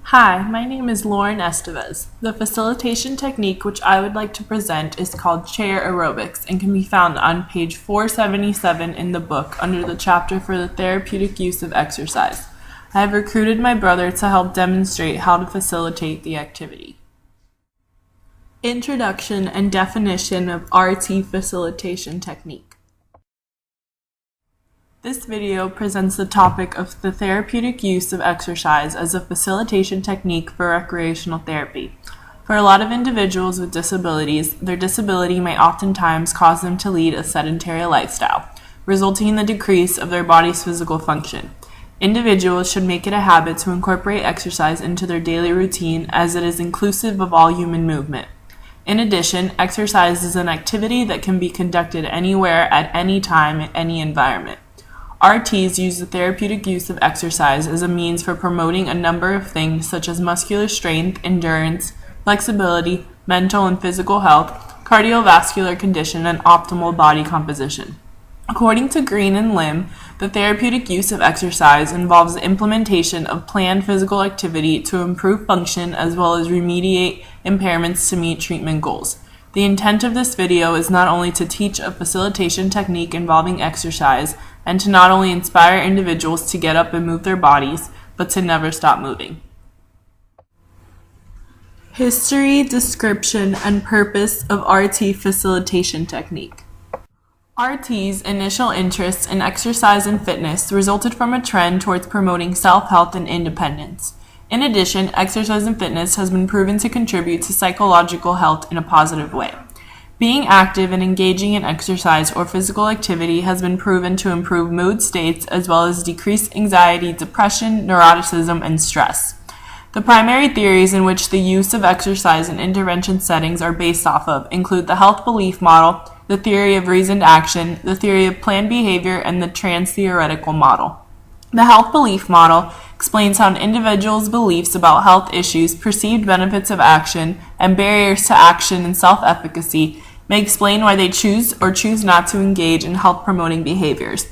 Hi, my name is Lauren Estevez. The facilitation technique which I would like to present is called chair aerobics and can be found on page 477 in the book under the chapter for the therapeutic use of exercise. I have recruited my brother to help demonstrate how to facilitate the activity. Introduction and definition of RT facilitation technique. This video presents the topic of the therapeutic use of exercise as a facilitation technique for recreational therapy. For a lot of individuals with disabilities, their disability may oftentimes cause them to lead a sedentary lifestyle, resulting in the decrease of their body's physical function. Individuals should make it a habit to incorporate exercise into their daily routine as it is inclusive of all human movement. In addition, exercise is an activity that can be conducted anywhere at any time in any environment. RTs use the therapeutic use of exercise as a means for promoting a number of things such as muscular strength, endurance, flexibility, mental and physical health, cardiovascular condition, and optimal body composition. According to Green and Lim, the therapeutic use of exercise involves the implementation of planned physical activity to improve function as well as remediate impairments to meet treatment goals. The intent of this video is not only to teach a facilitation technique involving exercise and to not only inspire individuals to get up and move their bodies, but to never stop moving. History, description, and purpose of RT facilitation technique. RT's initial interest in exercise and fitness resulted from a trend towards promoting self-health and independence. In addition, exercise and fitness has been proven to contribute to psychological health in a positive way. Being active and engaging in exercise or physical activity has been proven to improve mood states as well as decrease anxiety, depression, neuroticism, and stress. The primary theories in which the use of exercise in intervention settings are based off of include the health belief model, the theory of reasoned action, the theory of planned behavior, and the trans-theoretical model. The health belief model explains how an individual's beliefs about health issues, perceived benefits of action, and barriers to action and self-efficacy may explain why they choose or choose not to engage in health-promoting behaviors.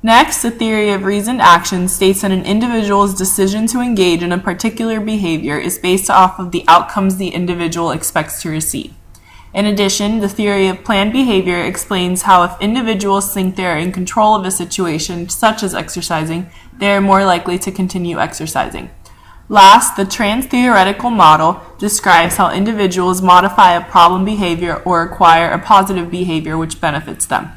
Next, the theory of reasoned action states that an individual's decision to engage in a particular behavior is based off of the outcomes the individual expects to receive. In addition, the theory of planned behavior explains how if individuals think they are in control of a situation, such as exercising, they are more likely to continue exercising. Last, the trans-theoretical model describes how individuals modify a problem behavior or acquire a positive behavior which benefits them.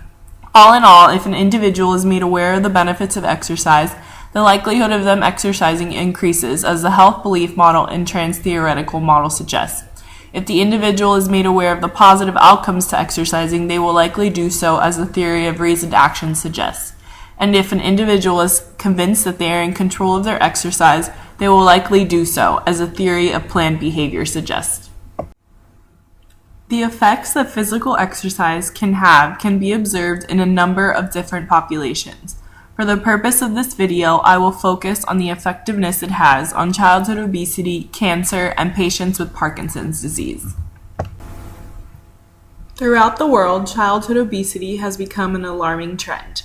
All in all, if an individual is made aware of the benefits of exercise, the likelihood of them exercising increases, as the health belief model and trans-theoretical model suggests. If the individual is made aware of the positive outcomes to exercising, they will likely do so, as the theory of reasoned action suggests. And if an individual is convinced that they are in control of their exercise, they will likely do so, as the theory of planned behavior suggests. The effects that physical exercise can have can be observed in a number of different populations. For the purpose of this video, I will focus on the effectiveness it has on childhood obesity, cancer, and patients with Parkinson's disease. Throughout the world, childhood obesity has become an alarming trend.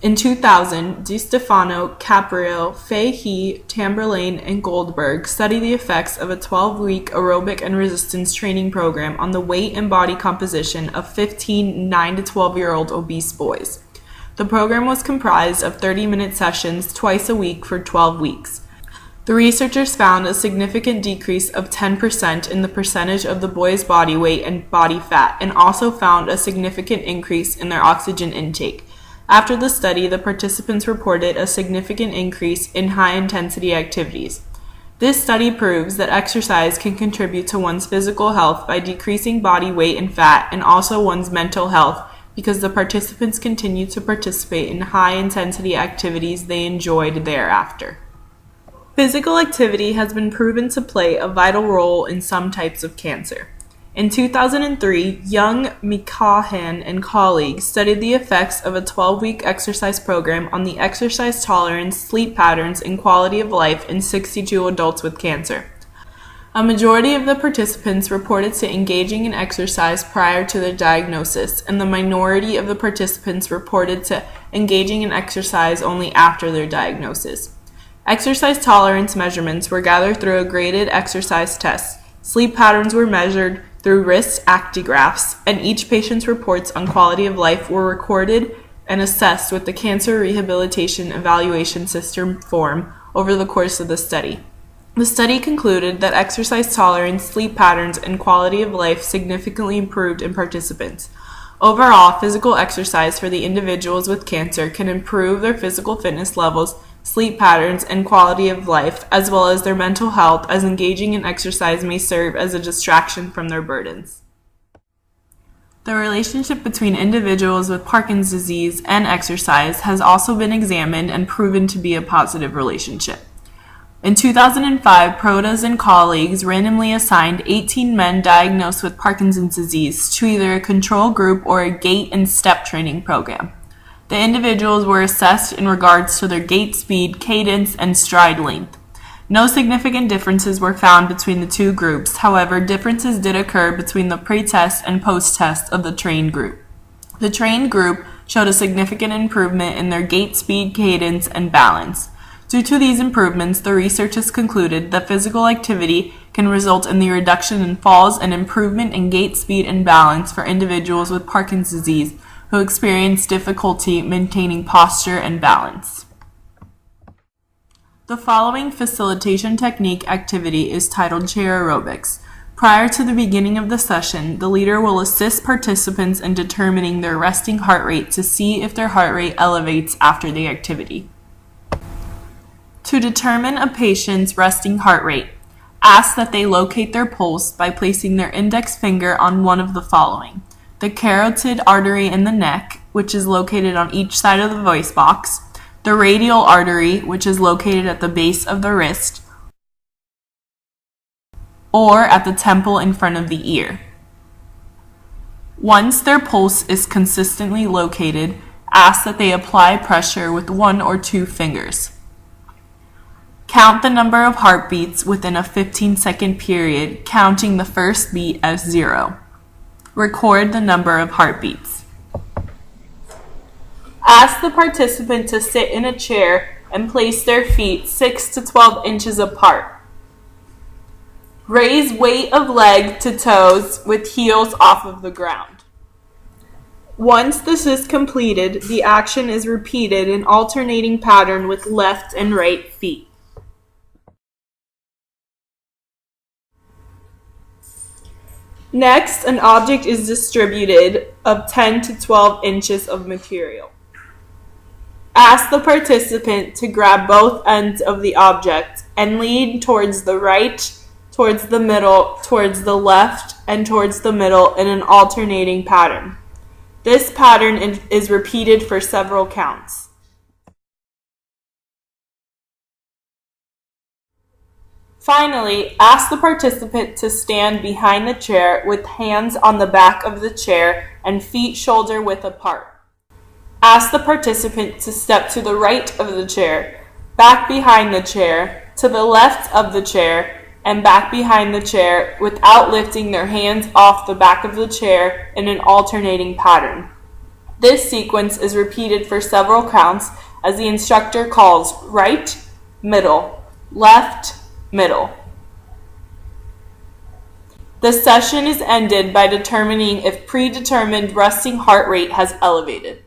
In 2000, DiStefano, Caprio, Fahey, Tamberlane, and Goldberg studied the effects of a 12-week aerobic and resistance training program on the weight and body composition of 15 9 to 12-year-old obese boys. The program was comprised of 30-minute sessions twice a week for 12 weeks. The researchers found a significant decrease of 10% in the percentage of the boys' body weight and body fat, and also found a significant increase in their oxygen intake. After the study, the participants reported a significant increase in high-intensity activities. This study proves that exercise can contribute to one's physical health by decreasing body weight and fat, and also one's mental health, because the participants continued to participate in high-intensity activities they enjoyed thereafter. Physical activity has been proven to play a vital role in some types of cancer. In 2003, Young, McCahan, and colleagues studied the effects of a 12-week exercise program on the exercise tolerance, sleep patterns, and quality of life in 62 adults with cancer. A majority of the participants reported to engaging in exercise prior to their diagnosis, and the minority of the participants reported to engaging in exercise only after their diagnosis. Exercise tolerance measurements were gathered through a graded exercise test. Sleep patterns were measured through wrist actigraphs, and each patient's reports on quality of life were recorded and assessed with the Cancer Rehabilitation Evaluation System form over the course of the study. The study concluded that exercise tolerance, sleep patterns, and quality of life significantly improved in participants. Overall, physical exercise for the individuals with cancer can improve their physical fitness levels, sleep patterns, and quality of life, as well as their mental health, as engaging in exercise may serve as a distraction from their burdens. The relationship between individuals with Parkinson's disease and exercise has also been examined and proven to be a positive relationship. In 2005, Protas and colleagues randomly assigned 18 men diagnosed with Parkinson's disease to either a control group or a gait and step training program. The individuals were assessed in regards to their gait speed, cadence, and stride length. No significant differences were found between the two groups. However, differences did occur between the pre-test and post-test of the trained group. The trained group showed a significant improvement in their gait speed, cadence, and balance. Due to these improvements, the research has concluded that physical activity can result in the reduction in falls and improvement in gait speed and balance for individuals with Parkinson's disease who experience difficulty maintaining posture and balance. The following facilitation technique activity is titled chair aerobics. Prior to the beginning of the session, the leader will assist participants in determining their resting heart rate to see if their heart rate elevates after the activity. To determine a patient's resting heart rate, ask that they locate their pulse by placing their index finger on one of the following: the carotid artery in the neck, which is located on each side of the voice box, the radial artery, which is located at the base of the wrist, or at the temple in front of the ear. Once their pulse is consistently located, ask that they apply pressure with 1 or 2 fingers. Count the number of heartbeats within a 15-second period, counting the first beat as 0. Record the number of heartbeats. Ask the participant to sit in a chair and place their feet 6 to 12 inches apart. Raise weight of leg to toes with heels off of the ground. Once this is completed, the action is repeated in alternating pattern with left and right feet. Next, an object is distributed of 10 to 12 inches of material. Ask the participant to grab both ends of the object and lean towards the right, towards the middle, towards the left, and towards the middle in an alternating pattern. This pattern is repeated for several counts. Finally, ask the participant to stand behind the chair with hands on the back of the chair and feet shoulder width apart. Ask the participant to step to the right of the chair, back behind the chair, to the left of the chair, and back behind the chair without lifting their hands off the back of the chair in an alternating pattern. This sequence is repeated for several counts as the instructor calls right, middle, left, middle. The session is ended by determining if predetermined resting heart rate has elevated.